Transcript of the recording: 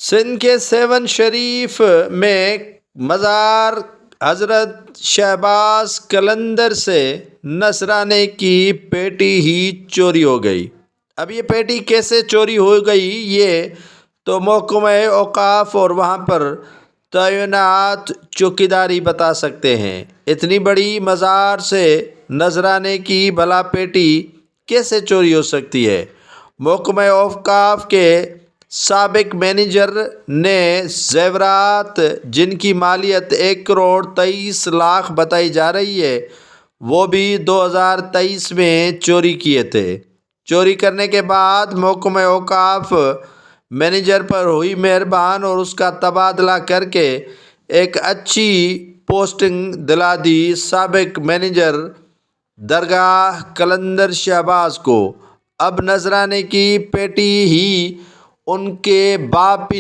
سندھ کے سیون شریف میں مزار حضرت شہباز قلندر سے نذرانے کی پیٹی ہی چوری ہو گئی۔ اب یہ پیٹی کیسے چوری ہو گئی یہ تو محکمہ اوقاف اور وہاں پر تعینات چوکیداری بتا سکتے ہیں۔ اتنی بڑی مزار سے نذرانے کی بھلا پیٹی کیسے چوری ہو سکتی ہے؟ محکمہ اوقاف کے سابق مینیجر نے زیورات جن کی مالیت 1,23,00,000 بتائی جا رہی ہے وہ بھی 2023 میں چوری کیے تھے۔ چوری کرنے کے بعد محکمہ اوقاف مینیجر پر ہوئی مہربان اور اس کا تبادلہ کر کے ایک اچھی پوسٹنگ دلا دی سابق مینیجر درگاہ قلندر شہباز کو۔ اب نذرانے کی پیٹی ہی ان کے باپ